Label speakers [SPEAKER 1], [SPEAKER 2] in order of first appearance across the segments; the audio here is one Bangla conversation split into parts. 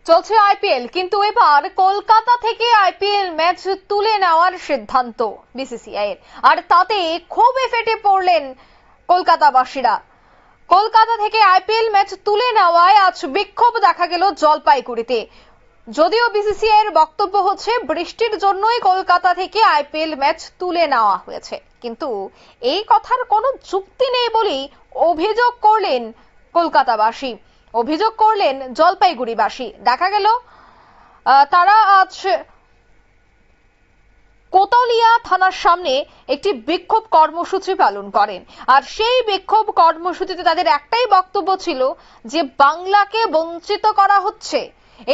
[SPEAKER 1] চলছে আইপিএল, কিন্তু এবার কলকাতা থেকে আইপিএল ম্যাচ তুলে নেওয়ার সিদ্ধান্ত বিসিসিআই এর, আর তাতে ক্ষোভে ফেটে পড়লেন কলকাতাবাসীরা। কলকাতা থেকে আইপিএল ম্যাচ তুলে নেওয়ায় আজ বিক্ষোভ দেখা গেল জলপাইগুড়িতে। যদিও বিসিসিআই এর বক্তব্য হচ্ছে বৃষ্টির জন্যই কলকাতা থেকে আইপিএল ম্যাচ তুলে নেওয়া হয়েছে, কিন্তু এই কথার কোনো যুক্তি নেই বলেই অভিযোগ করলেন কলকাতাবাসী, অভিযোগ করলেন জলপাইগুড়িবাসী। দেখা গেল তারা আজ কোতলিয়া থানার সামনে একটি বিক্ষোভ কর্মসূচি পালন করেন, আর সেই বিক্ষোভ কর্মসূচিতে তাদের একটাই বক্তব্য ছিল যে বাংলাকে বঞ্চিত করা হচ্ছে।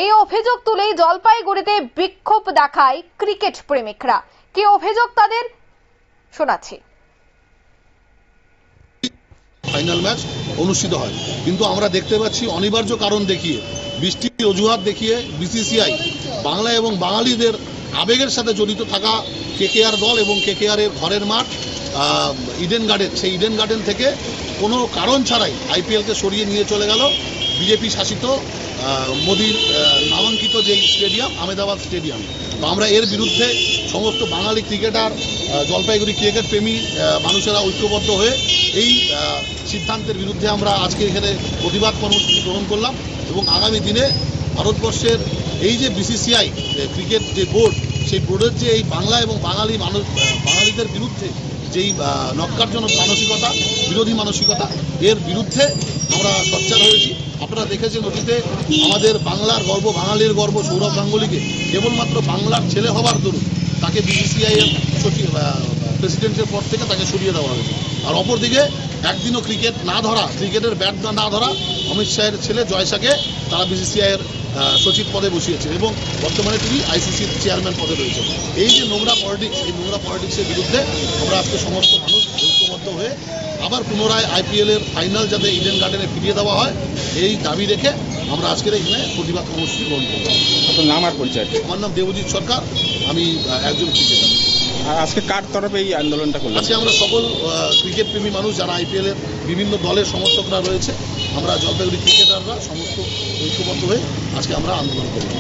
[SPEAKER 1] এই অভিযোগ তুলেই জলপাইগুড়িতে বিক্ষোভ দেখায় ক্রিকেট প্রেমিকরা। কি অভিযোগ তাদের শোনাচ্ছি।
[SPEAKER 2] ফাইনাল ম্যাচ অনুষ্ঠিত হয়, কিন্তু আমরা দেখতে পাচ্ছি অনিবার্য কারণ দেখিয়ে, বৃষ্টির অজুহাত দেখিয়ে বিসিসিআই বাংলা এবং বাঙালিদের আবেগের সাথে জড়িত থাকা কেকেআর দল এবং কেকেআর এর ঘরের মাঠ ইডেন গার্ডেন, সেই ইডেন গার্ডেন থেকে কোনো কারণ ছাড়াই আইপিএলকে সরিয়ে নিয়ে চলে গেল বিজেপি শাসিত মোদির নামাঙ্কিত যে স্টেডিয়াম আহমেদাবাদ স্টেডিয়াম। তো আমরা এর বিরুদ্ধে সমস্ত বাঙালি ক্রিকেটার, জলপাইগুড়ি ক্রিকেট প্রেমী মানুষেরা ঐক্যবদ্ধ হয়ে এই সিদ্ধান্তের বিরুদ্ধে আমরা আজকে এখানে প্রতিবাদ কর্মসূচি গ্রহণ করলাম, এবং আগামী দিনে ভারতবর্ষের এই যে বিসিসিআই ক্রিকেট যে বোর্ড, সেই বোর্ডের যে এই বাংলা এবং বাঙালিদের বিরুদ্ধে যেই নক্কারজনক মানসিকতা, বিরোধী মানসিকতা, এর বিরুদ্ধে আমরা সোচ্চার হয়েছি। আপনারা দেখেছেন অতীতে আমাদের বাংলার গর্ব, বাঙালির গর্ব সৌরভ গাঙ্গুলিকে কেবলমাত্র বাংলার ছেলে হবার দরুন তাকে বিসিসিআই এর প্রেসিডেন্টের পদ থেকে তাকে সরিয়ে দেওয়া হয়েছে। আর অপরদিকে একদিনও ক্রিকেট না ধরা, ক্রিকেটের ব্যাট না ধরা অমিত শাহের ছেলে জয়শাকে তারা বিসিসিআই এর সচিব পদে বসিয়েছে, এবং বর্তমানে তিনি আইসিসির চেয়ারম্যান পদে রয়েছে। এই যে নোংরা পলিটিক্স, এই নোংরা পলিটিক্সের বিরুদ্ধে আমরা আজকে সমস্ত মানুষ ঐক্যবদ্ধ হয়ে আবার পুনরায় আইপিএল এর ফাইনাল যাতে ইডেন গার্ডেনে ফিরিয়ে দেওয়া হয়, এই দাবি রেখে আমরা আজকের এখানে প্রতিবাদ কর্মসূচি গ্রহণ করব।
[SPEAKER 3] আপনার নাম আর পরিচয়?
[SPEAKER 2] আমার নাম দেবজিৎ সরকার, আমি একজন ক্রিকেটার।
[SPEAKER 3] আর আজকে কার তরফে এই আন্দোলনটা করলাম?
[SPEAKER 2] আজকে আমরা সকল ক্রিকেট প্রেমী মানুষ যারা আইপিএল এর বিভিন্ন দলের সমর্থকরা রয়েছে, আমরা জলপাইগুড়ি ক্রিকেটাররা সমস্ত ঐক্যবদ্ধ হয়ে আজকে আমরা আন্দোলন করব।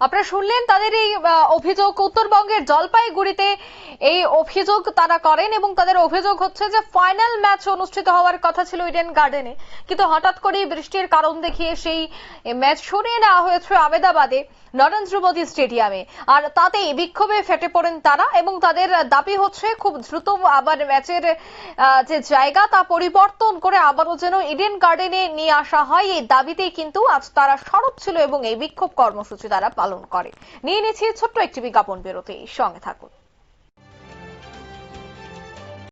[SPEAKER 1] আপনারা শুনলেন তাদের এই অভিযোগ। উত্তরবঙ্গের জলপাইগুড়িতে এই অভিযোগ তারা করেন, এবং তাদের অভিযোগ হচ্ছে যে ফাইনাল ম্যাচ অনুষ্ঠিত হওয়ার কথা ছিল ইডেন গার্ডেনে, কিন্তু হঠাৎ করে বৃষ্টির কারণ দেখিয়ে সেই ম্যাচ সরিয়ে নেওয়া হয়েছে আহমেদাবাদে নরেন্দ্র মোদী স্টেডিয়ামে। আর তাতেই বিক্ষোভে ফেটে পড়েন তারা, এবং তাদের দাবি হচ্ছে খুব দ্রুত আবার ম্যাচের যে জায়গা তা পরিবর্তন করে আবারও যেন ইডেন গার্ডেনে নিয়ে আসা হয়। এই দাবিতেই কিন্তু আজ তারা সরব ছিল এবং এই বিক্ষোভ কর্মসূচি তারা পালন করে। নিয়ে নিচ্ছি ছোট্ট একটি বিজ্ঞাপন বিরতি, সঙ্গে থাকুন।